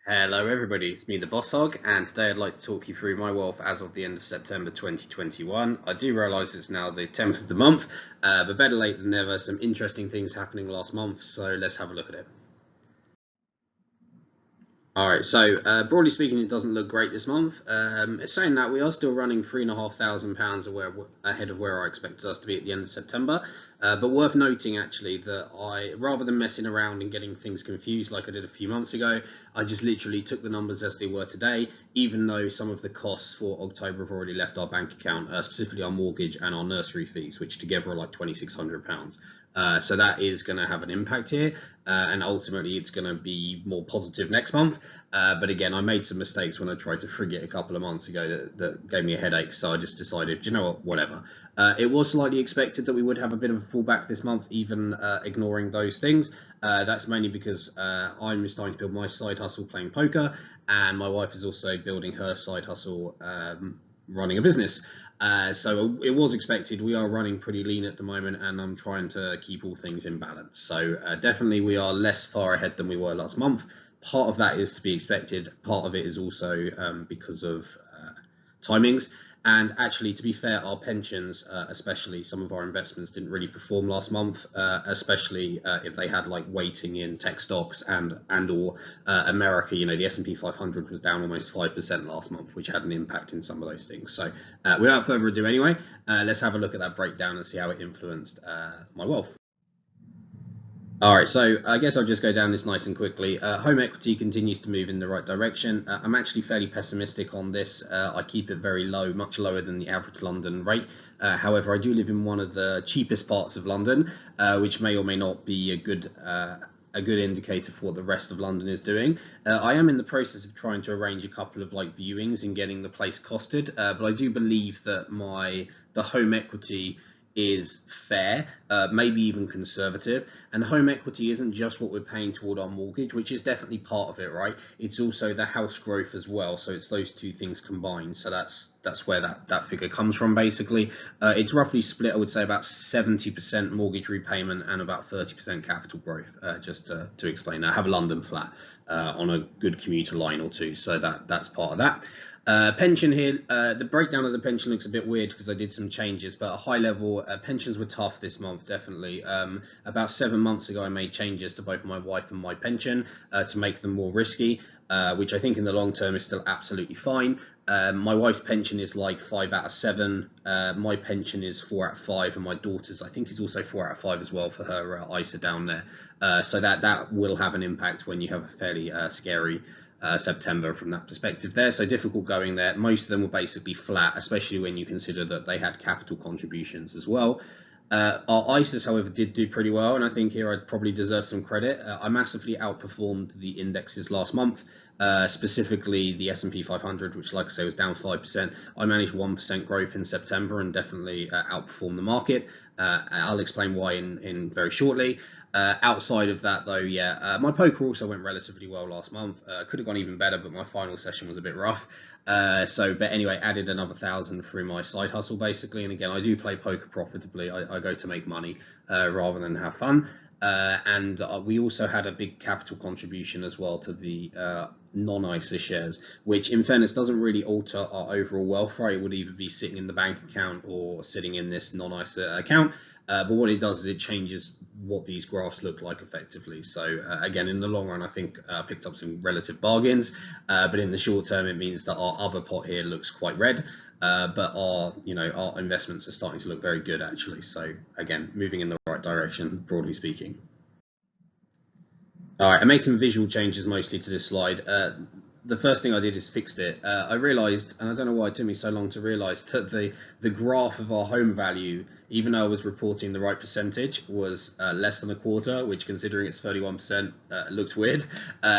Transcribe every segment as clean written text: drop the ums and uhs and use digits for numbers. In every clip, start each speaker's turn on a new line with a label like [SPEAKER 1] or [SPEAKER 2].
[SPEAKER 1] Hello everybody, it's me the Boss Hog, and today I'd like to talk you through my wealth as of the end of September 2021. I do realise it's now the 10th of the month, but better late than never. Some interesting things happening last month, so let's have a look at it. Alright, so broadly speaking, it doesn't look great this month. Saying that, we are still running £3,500 ahead of where I expected us to be at the end of September. But worth noting, actually, that rather than messing around and getting things confused like I did a few months ago, I just literally took the numbers as they were today, even though some of the costs for October have already left our bank account, specifically our mortgage and our nursery fees, which together are like £2,600. So that is going to have an impact here, and ultimately it's going to be more positive next month. But again, I made some mistakes when I tried to frig it a couple of months ago that gave me a headache, so I just decided, you know what, whatever. It was slightly expected that we would have a bit of a fallback this month, even ignoring those things. That's mainly because I'm starting to build my side hustle playing poker, and my wife is also building her side hustle running a business. So it was expected. We are running pretty lean at the moment, and I'm trying to keep all things in balance. So definitely we are less far ahead than we were last month. Part of that is to be expected. Part of it is also because of timings. And actually, to be fair, our pensions, especially some of our investments, didn't really perform last month, especially if they had like weighting in tech stocks and or America. You know, the S&P 500 was down almost 5% last month, which had an impact in some of those things. So without further ado, anyway, let's have a look at that breakdown and see how it influenced my wealth. All right, so I guess I'll just go down this nice and quickly. Home equity continues to move in the right direction. I'm actually fairly pessimistic on this. I keep it very low, much lower than the average London rate. However, I do live in one of the cheapest parts of London, which may or may not be a good indicator for what the rest of London is doing. I am in the process of trying to arrange a couple of like viewings and getting the place costed, but I do believe that the home equity is fair, maybe even conservative. And home equity isn't just what we're paying toward our mortgage, which is definitely part of it, right? It's also the house growth as well. So it's those two things combined. So that's where that figure comes from, basically. It's roughly split, I would say, about 70% mortgage repayment and about 30% capital growth. Just to explain that, I have a London flat on a good commuter line or two, so that's part of that. Pension here, the breakdown of the pension looks a bit weird because I did some changes, but at a high level, pensions were tough this month, definitely. About 7 months ago, I made changes to both my wife and my pension to make them more risky, which I think in the long term is still absolutely fine. My wife's pension is like 5 out of 7. My pension is 4 out of 5, and my daughter's, I think, is also 4 out of 5 as well for her ISA down there. So that will have an impact when you have a fairly scary September from that perspective there. So difficult going there. Most of them were basically flat, especially when you consider that they had capital contributions as well. Our ISAs, however, did do pretty well, and I think here I'd probably deserve some credit. I massively outperformed the indexes last month, specifically the S&P 500, which, like I say, was down 5%. I managed 1% growth in September and definitely outperformed the market. I'll explain why in very shortly. Outside of that, though, yeah, my poker also went relatively well last month. Could have gone even better, but my final session was a bit rough. But anyway, added another 1,000 through my side hustle, basically. And again, I do play poker profitably. I go to make money rather than have fun. And we also had a big capital contribution as well to the non-ISA shares, which in fairness doesn't really alter our overall wealth, right? It would either be sitting in the bank account or sitting in this non-ISA account. But what it does is it changes what these graphs look like effectively. So again, in the long run, I think I picked up some relative bargains, but in the short term, it means that our other pot here looks quite red, but our investments are starting to look very good actually. So again, moving in the right direction, broadly speaking. All right, I made some visual changes mostly to this slide. The first thing I did is fixed it. I realized, and I don't know why it took me so long to realize, that the graph of our home value, even though I was reporting the right percentage, was less than a quarter, which, considering it's 31%, looked weird.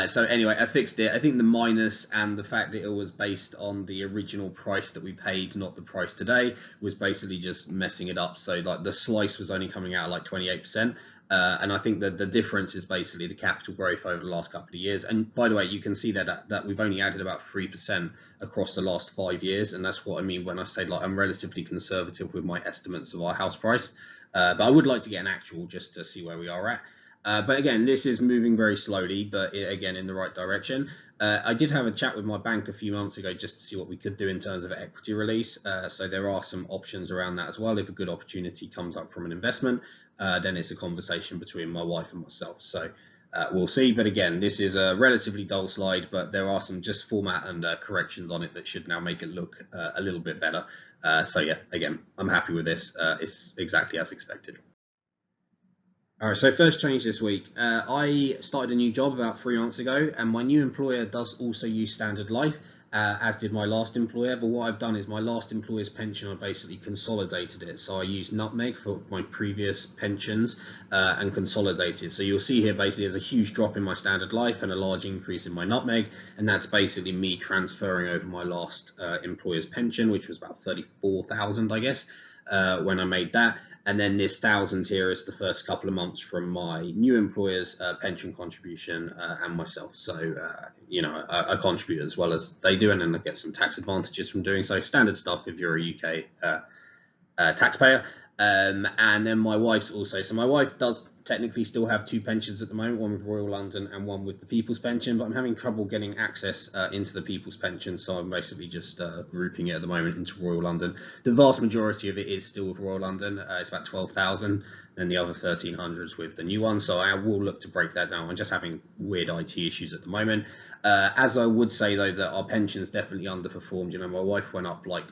[SPEAKER 1] So anyway, I fixed it. I think the minus and the fact that it was based on the original price that we paid, not the price today, was basically just messing it up. So like the slice was only coming out like 28%. And I think that the difference is basically the capital growth over the last couple of years. And by the way, you can see that we've only added about 3% across the last 5 years. And that's what I mean when I say like I'm relatively conservative with my estimates of our house price. But I would like to get an actual just to see where we are at. But again, this is moving very slowly, but again, in the right direction. I did have a chat with my bank a few months ago just to see what we could do in terms of equity release. So there are some options around that as well. If a good opportunity comes up from an investment, then it's a conversation between my wife and myself. So we'll see. But again, this is a relatively dull slide, but there are some just format and corrections on it that should now make it look a little bit better. So yeah, again, I'm happy with this. It's exactly as expected. All right, so first change this week. I started a new job about 3 months ago, and my new employer does also use Standard Life, as did my last employer. But what I've done is my last employer's pension, I basically consolidated it. So I used Nutmeg for my previous pensions and consolidated. So you'll see here basically there's a huge drop in my Standard Life and a large increase in my Nutmeg, and that's basically me transferring over my last employer's pension, which was about 34,000, I guess, when I made that. And then this 1,000 here is the first couple of months from my new employer's pension contribution and myself. So, you know, I contribute as well as they do, and then I get some tax advantages from doing so. Standard stuff if you're a UK taxpayer. And then my wife's also. So my wife does technically still have 2 pensions at the moment, one with Royal London and one with the People's Pension, but I'm having trouble getting access into the People's Pension, so I'm basically just grouping it at the moment into Royal London. The vast majority of it is still with Royal London. It's about 12,000, and the other 1,300 with the new one, so I will look to break that down. I'm just having weird IT issues at the moment. As I would say, though, that our pensions definitely underperformed. You know, my wife went up like,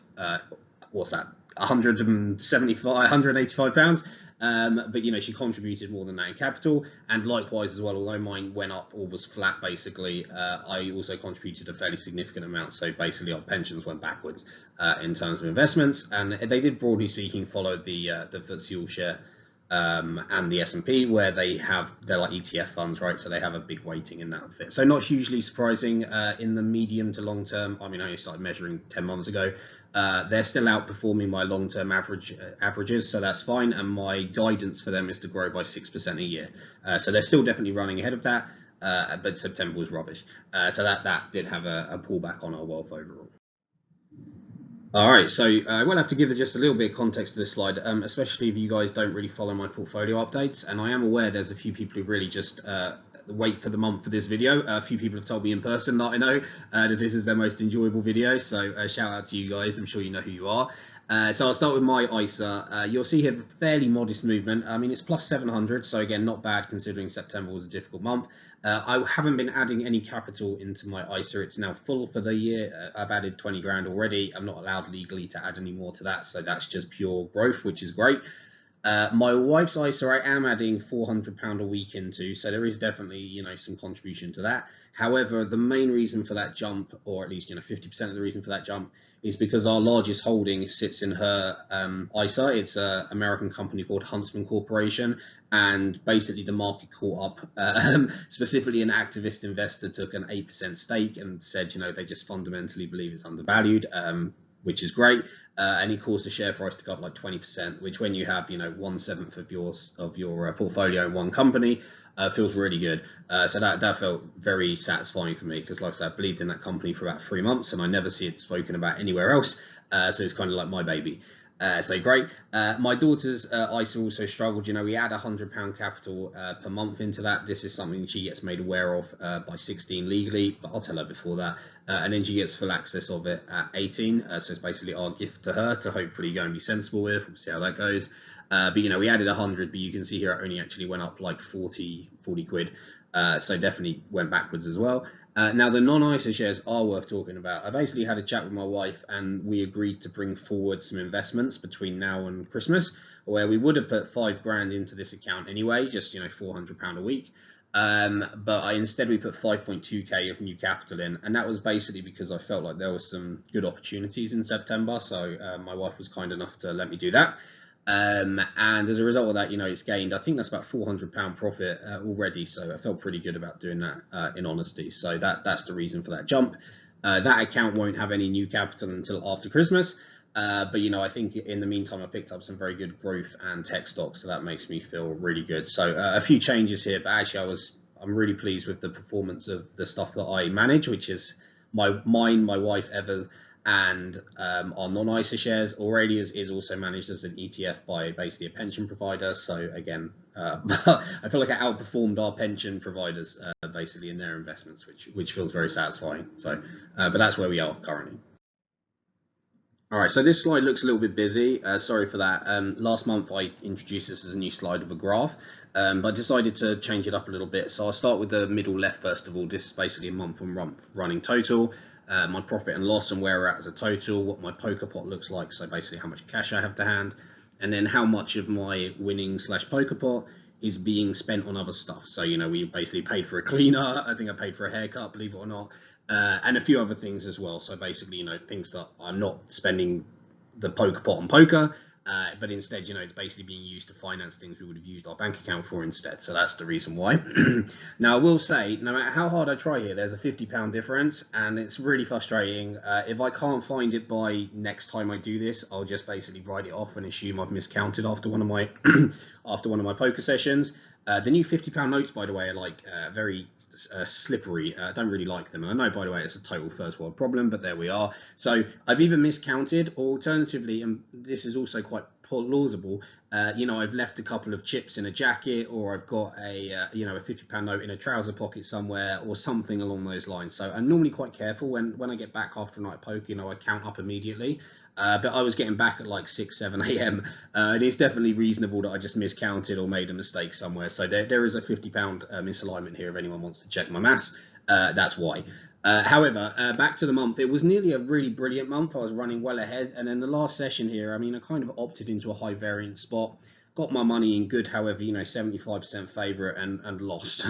[SPEAKER 1] what's that, 175, 185 pounds. But you know, she contributed more than that in capital, and likewise as well, although mine went up or was flat basically, I also contributed a fairly significant amount. So basically our pensions went backwards in terms of investments, and they did, broadly speaking, follow the FTSE All-Share and the S&P, where they're like ETF funds, right? So they have a big weighting in that fit. So not hugely surprising in the medium to long term. I mean, I only started measuring 10 months ago. They're still outperforming my long-term averages, so that's fine. And my guidance for them is to grow by 6% a year. So they're still definitely running ahead of that. But September was rubbish. So that did have a pullback on our wealth overall. All right, so I will have to give just a little bit of context to this slide, especially if you guys don't really follow my portfolio updates. And I am aware there's a few people who really just wait for the month for this video. A few people have told me in person that I know that this is their most enjoyable video. So shout out to you guys. I'm sure you know who you are. So I'll start with my ISA. You'll see here fairly modest movement. I mean, it's plus 700, so again, not bad considering September was a difficult month. I haven't been adding any capital into my ISA. It's now full for the year. I've added 20 grand already. I'm not allowed legally to add any more to that, so that's just pure growth, which is great. My wife's ISA I am adding £400 a week into, so there is definitely, you know, some contribution to that. However, the main reason for that jump, or at least, you know, 50% of the reason for that jump, is because our largest holding sits in her ISA. It's an American company called Huntsman Corporation, and basically the market caught up. Specifically, an activist investor took an 8% stake and said, you know, they just fundamentally believe it's undervalued. Which is great, and he caused the share price to go up like 20%, which when you have, you know, 1/7 of your portfolio in one company, feels really good. So that felt very satisfying for me, because like I said, I believed in that company for about 3 months and I never see it spoken about anywhere else. So it's kind of like my baby. So great. My daughter's ISA also struggled. You know, we add £100 capital per month into that. This is something she gets made aware of by 16 legally, but I'll tell her before that. And then she gets full access of it at 18. So it's basically our gift to her to hopefully go and be sensible with. We'll see how that goes. But you know, we added 100, but you can see here it only actually went up like 40 quid. So definitely went backwards as well. Now the non-ISA shares are worth talking about. I basically had a chat with my wife and we agreed to bring forward some investments between now and Christmas, where we would have put 5 grand into this account anyway, just, you know, £400 a week. But instead we put 5.2k of new capital in, and that was basically because I felt like there were some good opportunities in September. So my wife was kind enough to let me do that. And as a result of that, you know, it's gained, I think that's about £400 profit already. So I felt pretty good about doing that in honesty. So that's the reason for that jump. That account won't have any new capital until after Christmas. But, you know, I think in the meantime, I picked up some very good growth and tech stocks. So that makes me feel really good. So a few changes here, but actually I'm really pleased with the performance of the stuff that I manage, which is my wife, and our non-ISA shares. Aurelia's is also managed as an ETF by basically a pension provider. So again, I feel like I outperformed our pension providers basically in their investments, which feels very satisfying. So, but that's where we are currently. All right, so this slide looks a little bit busy. Sorry for that. Last month I introduced this as a new slide of a graph, but I decided to change it up a little bit. So I'll start with the middle left first of all. This is basically a month-on-month running total, my profit and loss and where we're at as a total, what my poker pot looks like, so basically how much cash I have to hand, and then how much of my winning / poker pot is being spent on other stuff. So, you know, we basically paid for a cleaner. I think I paid for a haircut, believe it or not. And a few other things as well. So basically, you know, things that I'm not spending the poker pot on poker, but instead, you know, it's basically being used to finance things we would have used our bank account for instead. So that's the reason why. Now, I will say, no matter how hard I try here, there's a £50 difference, and it's really frustrating. If I can't find it by next time I do this, I'll just basically write it off and assume I've miscounted after one of my poker sessions. The new £50 notes, by the way, are like very slippery. I don't really like them, and I know, by the way, it's a total first world problem, but there we are. So I've either miscounted, or alternatively, and this is also quite plausible, you know, I've left a couple of chips in a jacket, or I've got a you know, a £50 note in a trouser pocket somewhere, or something along those lines. So I'm normally quite careful when I get back after a night of poker. You know, I count up immediately. But I was getting back at like 6-7 a.m. And it's definitely reasonable that I just miscounted or made a mistake somewhere. So there is a £50 misalignment here if anyone wants to check my maths. That's why. However, back to the month, it was nearly a really brilliant month. I was running well ahead. And then the last session here, I mean, I kind of opted into a high variance spot. Got my money in good, however, you know, 75% favourite and lost.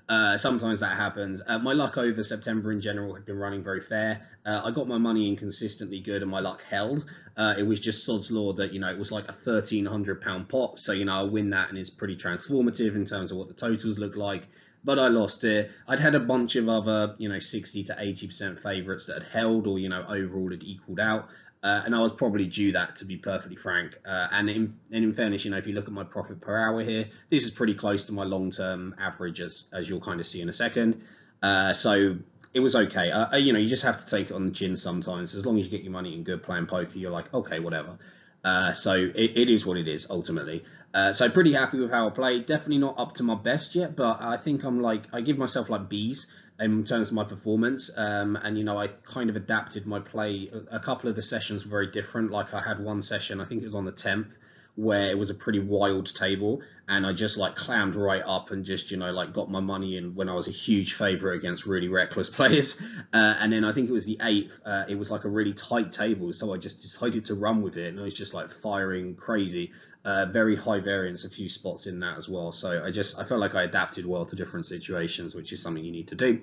[SPEAKER 1] Sometimes that happens. My luck over September in general had been running very fair. I got my money in consistently good and my luck held. It was just sod's law that, you know, it was like a £1,300 pot. So, you know, I win that and it's pretty transformative in terms of what the totals look like. But I lost it. I'd had a bunch of other, you know, 60 to 80% favourites that had held or, you know, overall had equaled out. And I was probably due that, to be perfectly frank. And in fairness, you know, if you look at my profit per hour here, this is pretty close to my long-term average, as you'll kind of see in a second. So it was okay. You know, you just have to take it on the chin sometimes. As long as you get your money in good playing poker, you're like, okay, whatever. So it is what it is ultimately. So pretty happy with how I played. Definitely not up to my best yet, but I think I give myself like B's in terms of my performance. And, you know, I kind of adapted my play. A couple of the sessions were very different. Like I had one session, I think it was on the 10th, where it was a pretty wild table, and I just like clammed right up and just, you know, like got my money in when I was a huge favorite against really reckless players. And then I think it was the 8th, it was like a really tight table, so I just decided to run with it, and I was just like firing crazy. Very high variance, a few spots in that as well. So I felt like I adapted well to different situations, which is something you need to do.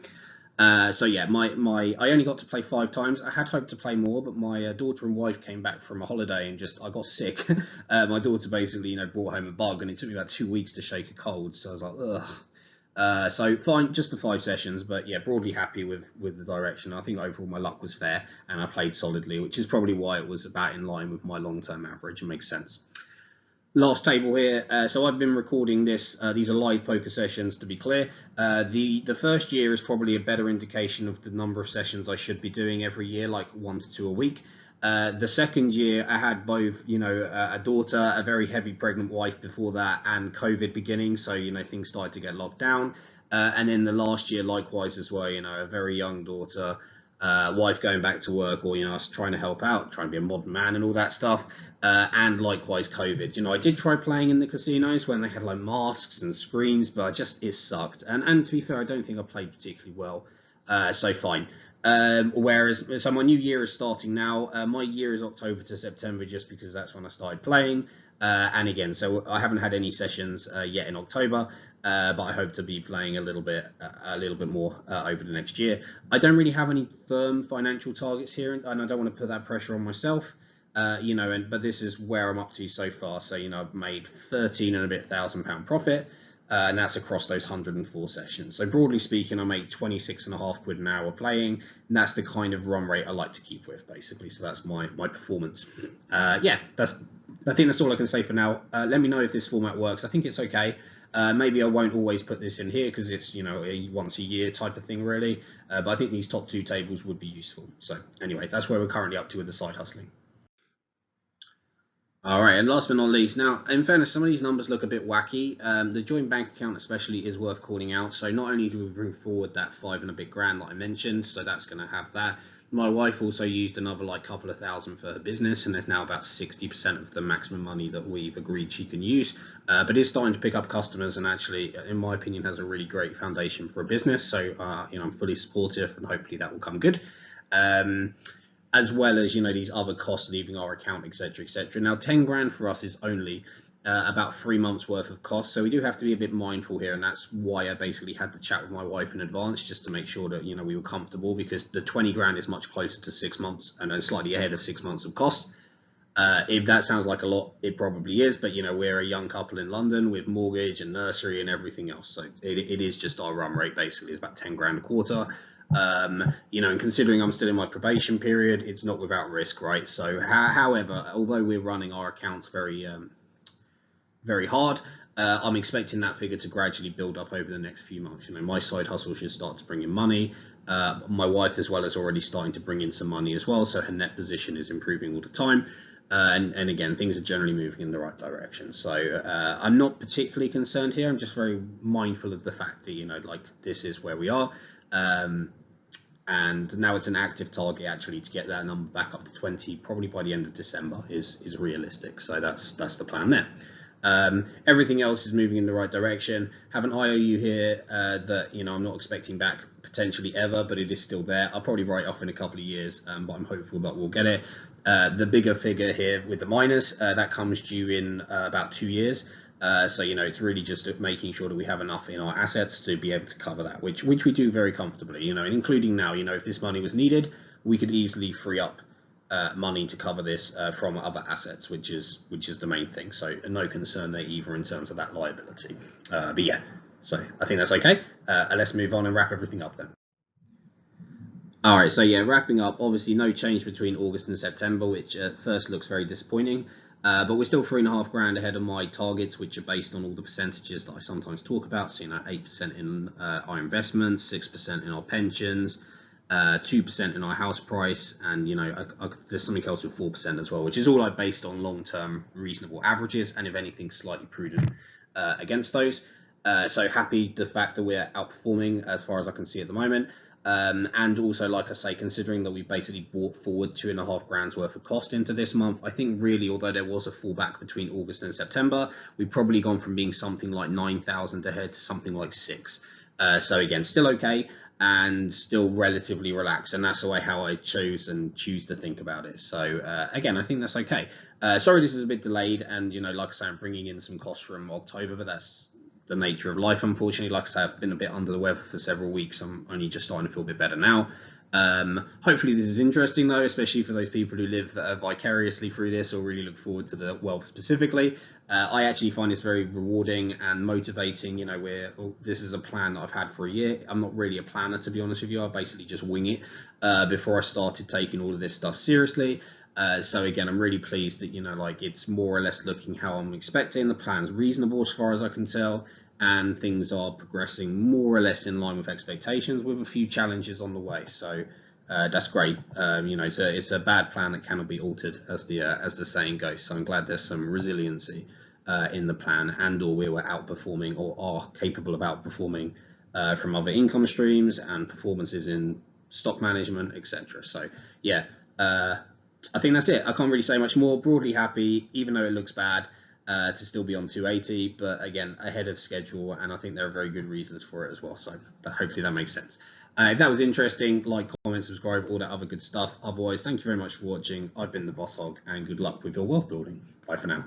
[SPEAKER 1] So yeah, I only got to play 5 times. I had hoped to play more, but my daughter and wife came back from a holiday and I got sick. My daughter basically, you know, brought home a bug, and it took me about 2 weeks to shake a cold. So I was like, ugh. So fine, just the 5 sessions, but yeah, broadly happy with the direction. I think overall my luck was fair, and I played solidly, which is probably why it was about in line with my long-term average. It makes sense. Last table here. So I've been recording this. These are live poker sessions, to be clear. The first year is probably a better indication of the number of sessions I should be doing every year, like 1 to 2 a week. The second year, I had both, you know, a daughter, a very heavy pregnant wife before that, and COVID beginning. So, you know, things started to get locked down. And then the last year, likewise as well, you know, a very young daughter, wife going back to work, or, you know, us trying to help out, trying to be a modern man and all that stuff. And likewise COVID. You know, I did try playing in the casinos when they had like masks and screens, but it sucked. And to be fair, I don't think I played particularly well. So fine. So my new year is starting now. My year is October to September, just because that's when I started playing. And again, so I haven't had any sessions yet in October, but I hope to be playing a little bit more over the next year. I don't really have any firm financial targets here, and I don't want to put that pressure on myself. You know, but this is where I'm up to so far. So, you know, I've made 13 and a bit £1,000 profit, and that's across those 104 sessions. So broadly speaking, I make 26.5 quid an hour playing, and that's the kind of run rate I like to keep with, basically. So that's my performance. Yeah, I think that's all I can say for now. Let me know if this format works. I think it's okay. Maybe I won't always put this in here because it's, a once a year type of thing, really. But I think these top 2 tables would be useful. So anyway, that's where we're currently up to with the side hustling. All right, and last but not least, now, in fairness, some of these numbers look a bit wacky. The joint bank account especially is worth calling out. So not only do we bring forward that 5 and a bit grand that I mentioned, so that's going to have that. My wife also used another couple of thousand for her business, and there's now about 60% of the maximum money that we've agreed she can use. But it's starting to pick up customers, and actually, in my opinion, has a really great foundation for a business. So, I'm fully supportive, and hopefully that will come good. As well as these other costs leaving our account, etc., etc. Now 10 grand for us is only about 3 months worth of costs, so we do have to be a bit mindful here, and that's why I basically had to chat with my wife in advance just to make sure that we were comfortable, because the 20 grand is much closer to 6 months and slightly ahead of 6 months of costs. If that sounds like a lot, it probably is, but we're a young couple in London with mortgage and nursery and everything else, so it is just our run rate. Basically it's about 10 grand a quarter. And considering I'm still in my probation period, it's not without risk, right? So however, although we're running our accounts very very hard, I'm expecting that figure to gradually build up over the next few months. My side hustle should start to bring in money. My wife as well is already starting to bring in some money as well, so her net position is improving all the time. And again, things are generally moving in the right direction. So I'm not particularly concerned here. I'm just very mindful of the fact that this is where we are. And now it's an active target actually to get that number back up to 20, probably by the end of December is realistic. So that's the plan there. Everything else is moving in the right direction. Have an IOU here that I'm not expecting back potentially ever, but it is still there. I'll probably write off in a couple of years, but I'm hopeful that we'll get it. The bigger figure here with the minus, that comes due in about 2 years. So it's really just making sure that we have enough in our assets to be able to cover that, which we do very comfortably, and including now, if this money was needed, we could easily free up money to cover this from other assets, which is the main thing. So no concern there either in terms of that liability. But yeah, so I think that's okay. Let's move on and wrap everything up then. All right, so yeah, wrapping up, obviously no change between August and September, which at first looks very disappointing. But we're still 3.5 grand ahead of my targets, which are based on all the percentages that I sometimes talk about. So 8% in our investments, 6% in our pensions, 2% in our house price, and there's something else with 4% as well, which is all I based on long-term reasonable averages, and if anything, slightly prudent against those. So happy the fact that we're outperforming as far as I can see at the moment. And also, like I say, considering that we basically brought forward 2.5 grand's worth of cost into this month, I think really, although there was a fallback between August and September, we've probably gone from being something like 9,000 ahead to something like 6. So again, still okay and still relatively relaxed, and that's the way how I choose to think about it. So again, I think that's okay. Sorry this is a bit delayed, and like I say, I'm bringing in some costs from October, but that's the nature of life, unfortunately. Like I say, I've been a bit under the weather for several weeks. I'm only just starting to feel a bit better now. Hopefully this is interesting though, especially for those people who live vicariously through this or really look forward to the wealth specifically. I actually find this very rewarding and motivating. This is a plan that I've had for a year. I'm not really a planner, to be honest with you. I basically just wing it before I started taking all of this stuff seriously. So again, I'm really pleased that it's more or less looking how I'm expecting. The plan's reasonable as far as I can tell, and things are progressing more or less in line with expectations, with a few challenges on the way. So that's great. It's a bad plan that cannot be altered, as the saying goes. So I'm glad there's some resiliency in the plan, and/or we were outperforming or are capable of outperforming from other income streams and performances in stock management, etc. So yeah. I think that's it. I can't really say much more. Broadly happy, even though it looks bad, to still be on 280, but again, ahead of schedule, and I think there are very good reasons for it as well. So hopefully that makes sense. If that was interesting, like, comment, subscribe, all that other good stuff. Otherwise, thank you very much for watching. I've been the Boss Hog, and good luck with your wealth building. Bye for now.